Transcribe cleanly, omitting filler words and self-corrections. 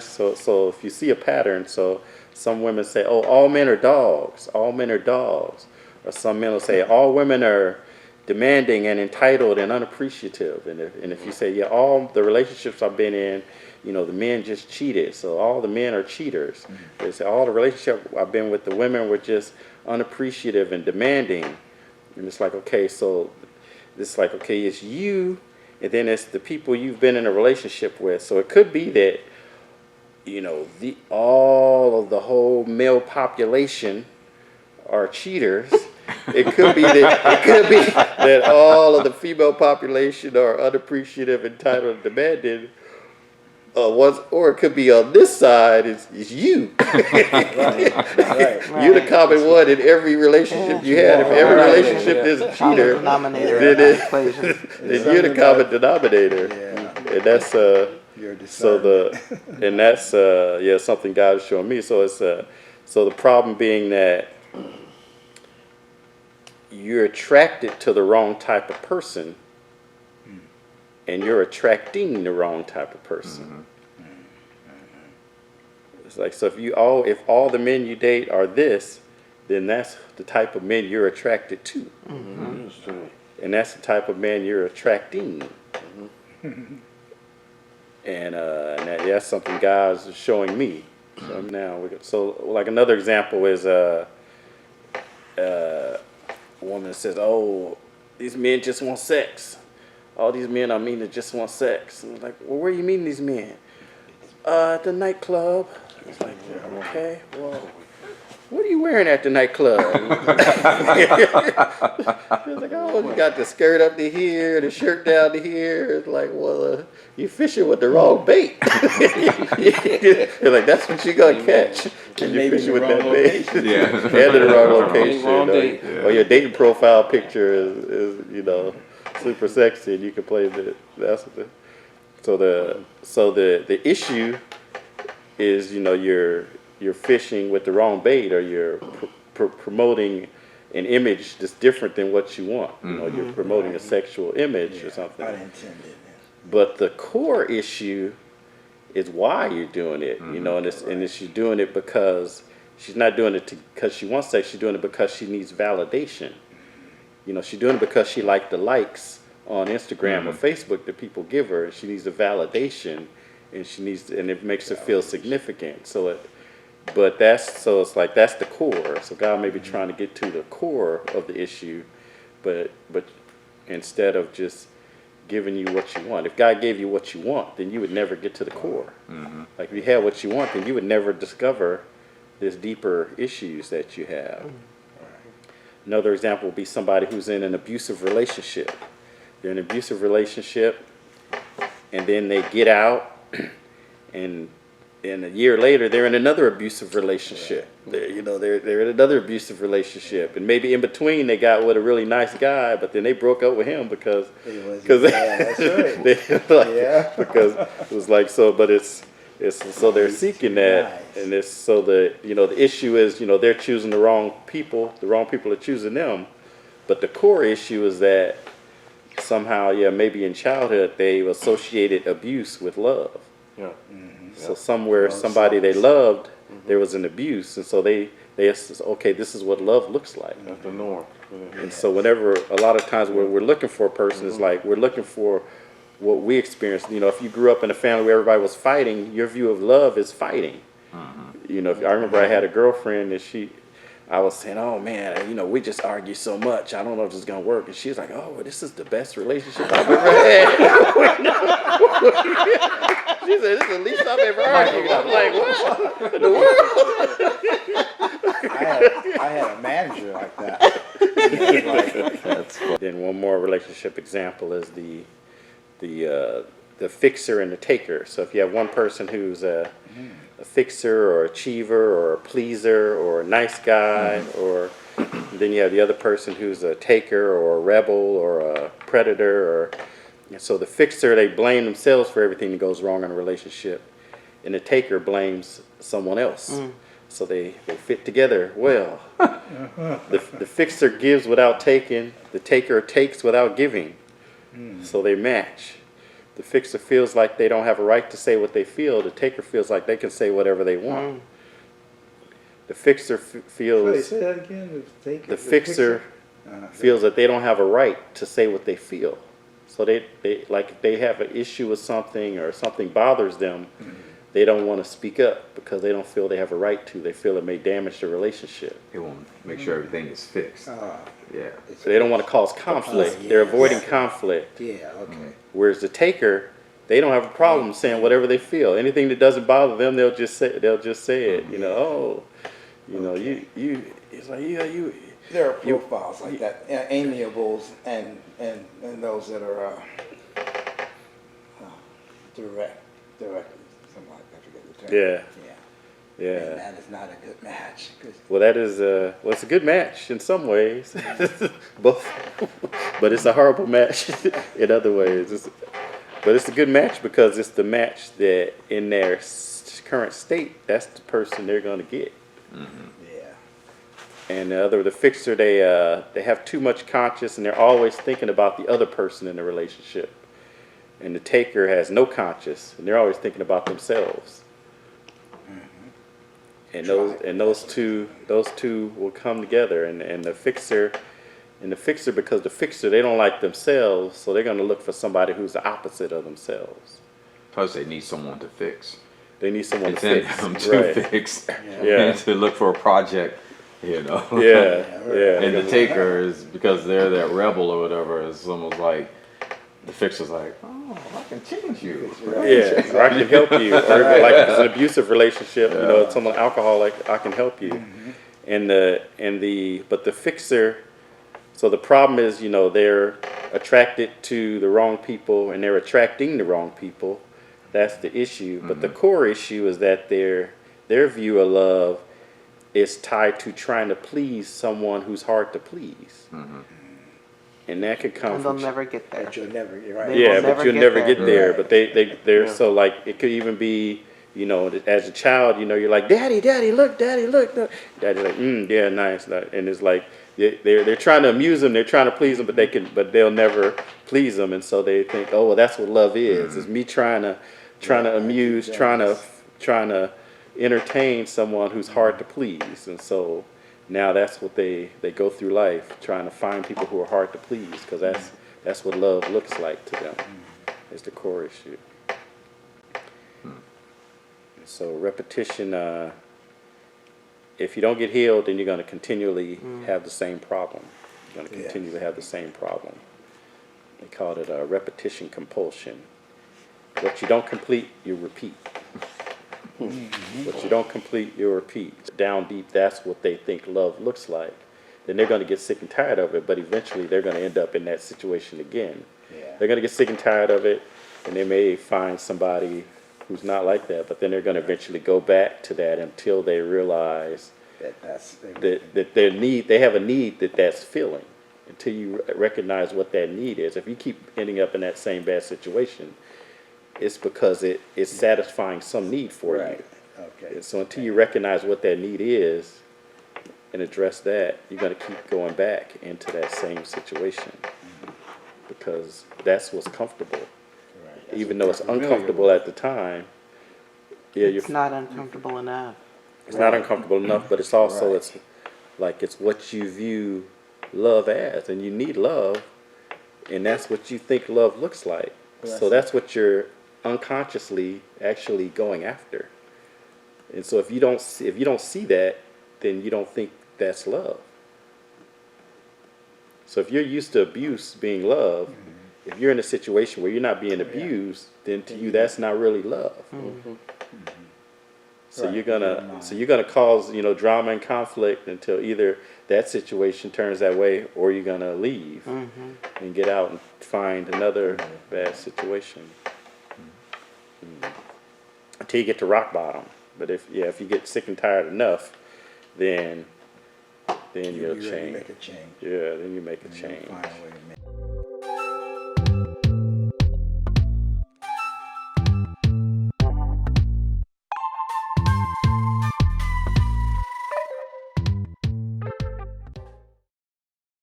So if you see a pattern, so some women say, "Oh, all men are dogs. All men are dogs," or some men will say, "All women are demanding and entitled and unappreciative." And if you say, "Yeah, all the relationships I've been in, the men just cheated, so all the men are cheaters." They say all the relationships I've been with, the women were just unappreciative and demanding. And it's like, okay, so it's like, okay, it's you, and then it's the people you've been in a relationship with. So it could be that all of the whole male population are cheaters. It could be that all of the female population are unappreciative, entitled, and demanding. Or it could be on this side is you. Right. You're the common one in every relationship you had. If every relationship is a cheater, then you're the common denominator. And that's something God is showing me. So it's so the problem being that you're attracted to the wrong type of person, and you're attracting the wrong type of person. It's like, so if all the men you date are this, then that's the type of men you're attracted to. And that's the type of man you're attracting. And that's something God's showing me. So now, like another example is a woman that says, "Oh, these men just want sex. All these men I mean just want sex." And I'm like, "Well, where are you meeting these men?" At the nightclub. It's like, okay, well, what are you wearing at the nightclub? It's like, "Oh, you got the skirt up to here, the shirt down to here." It's like, well, you fishing with the wrong bait. You're like, that's what you're going to catch. And you're fishing with that bait. And in the wrong location. Or your dating profile picture is super sexy, and you can play the. So the issue is, you're fishing with the wrong bait, or you're promoting an image that's different than what you want. You're promoting a sexual image or something. But the core issue is why you're doing it. And she's doing it because she's not doing it because she wants sex. She's doing it because she needs validation. She's doing it because she likes the likes on Instagram or Facebook that people give her. She needs the validation, and it makes her feel significant. It's like that's the core. So God may be trying to get to the core of the issue, but instead of just giving you what you want. If God gave you what you want, then you would never get to the core. Like, if you had what you want, then you would never discover these deeper issues that you have. Another example would be somebody who's in an abusive relationship. They're in an abusive relationship, and then they get out, and a year later they're in another abusive relationship. They're in another abusive relationship, and maybe in between they got with a really nice guy, but then they broke up with him because because it was like, so. But it's so they're seeking that, and it's so the issue is they're choosing the wrong people. The wrong people are choosing them, but the core issue is that somehow, maybe in childhood they associated abuse with love. So somewhere, somebody they loved, there was an abuse, and so they said, okay, this is what love looks like. That's the norm. And so whenever, a lot of times when we're looking for a person, it's like we're looking for what we experienced. If you grew up in a family where everybody was fighting, your view of love is fighting. I remember I had a girlfriend, and I was saying, "Oh man, we just argue so much. I don't know if this is gonna work." And she was like, "Oh, well, this is the best relationship I've ever had." She said, "This is the least I've ever argued." I'm like, "What in the world?" I had a manager like that. Then one more relationship example is the fixer and the taker. So if you have one person who's a fixer or achiever or a pleaser or a nice guy, or then you have the other person who's a taker or a rebel or a predator. So the fixer, they blame themselves for everything that goes wrong in a relationship, and the taker blames someone else. So they fit together well. The fixer gives without taking. The taker takes without giving. So they match. The fixer feels like they don't have a right to say what they feel. The taker feels like they can say whatever they want. The fixer feels. Say that again. The fixer feels that they don't have a right to say what they feel. So they like if they have an issue with something or something bothers them, they don't want to speak up because they don't feel they have a right to. They feel it may damage the relationship. They want to make sure everything is fixed. Yeah. So they don't want to cause conflict. yes. They're avoiding conflict. Yeah. Okay. Whereas the taker, they don't have a problem saying whatever they feel. Anything that doesn't bother them, they'll just say it. You know, oh, you know, you. It's like you. There are profiles like that, amiables and those that are direct, something like that. I forget the term. Yeah. And that is not a good match. Well, that is well, it's a good match in some ways, both, but it's a horrible match in other ways. But it's a good match because it's the match that in their current state, that's the person they're going to get. And the fixer, they have too much conscious, and they're always thinking about the other person in the relationship. And the taker has no conscious, and they're always thinking about themselves. And those two will come together, and the fixer, because the fixer, they don't like themselves, so they're going to look for somebody who's the opposite of themselves. Plus, they need someone to fix. They need someone It's to in fix. them to fix. And to look for a project, you know. Yeah. And the taker is, because they're that rebel or whatever, it's almost like the fixer's like, oh, I can change you. Yeah, or I can help you. Or like if it's an abusive relationship, you know, it's someone alcoholic, I can help you. But the fixer, so the problem is, you know, they're attracted to the wrong people and they're attracting the wrong people. That's the issue. But the core issue is that their view of love is tied to trying to please someone who's hard to please. And that could come And they'll never get there. But you'll never, you're right. They will but you'll never get there. But they're so like, it could even be, you know, as a child, you know, you're like, Daddy, look. Daddy's like, yeah, nice. And it's like, they're trying to amuse them, they're trying to please them, but they'll never please them. And so they think, oh, well, that's what love is. It's me trying to amuse, trying to entertain someone who's hard to please. And so now that's what they go through life, trying to find people who are hard to please, because that's what love looks like to them. It's the core issue. So repetition, if you don't get healed, then you're going to continually have the same problem. You're going to continue to have the same problem. They called it repetition compulsion. What you don't complete, you repeat. What you don't complete, you repeat. Down deep, that's what they think love looks like. Then they're going to get sick and tired of it, but eventually they're going to end up in that situation again. They're going to get sick and tired of it, and they may find somebody who's not like that, but then they're going to eventually go back to that until they realize that they have a need that's filling. Until you recognize what that need is. If you keep ending up in that same bad situation, it's because it's satisfying some need for you. Okay. So until you recognize what that need is and address that, you're going to keep going back into that same situation because that's what's comfortable. Even though it's uncomfortable at the time. It's not uncomfortable enough. It's not uncomfortable enough, but it's also it's what you view love as, and you need love, and that's what you think love looks like. So that's what you're unconsciously actually going after. And so if you don't see that, then you don't think that's love. So if you're used to abuse being love, if you're in a situation where you're not being abused, then to you that's not really love. So you're gonna cause drama and conflict until either that situation turns that way, or you're gonna leave and get out and find another bad situation until you get to rock bottom. But if you get sick and tired enough, then you'll change. Make a change. Yeah, then you make a change. Find a way to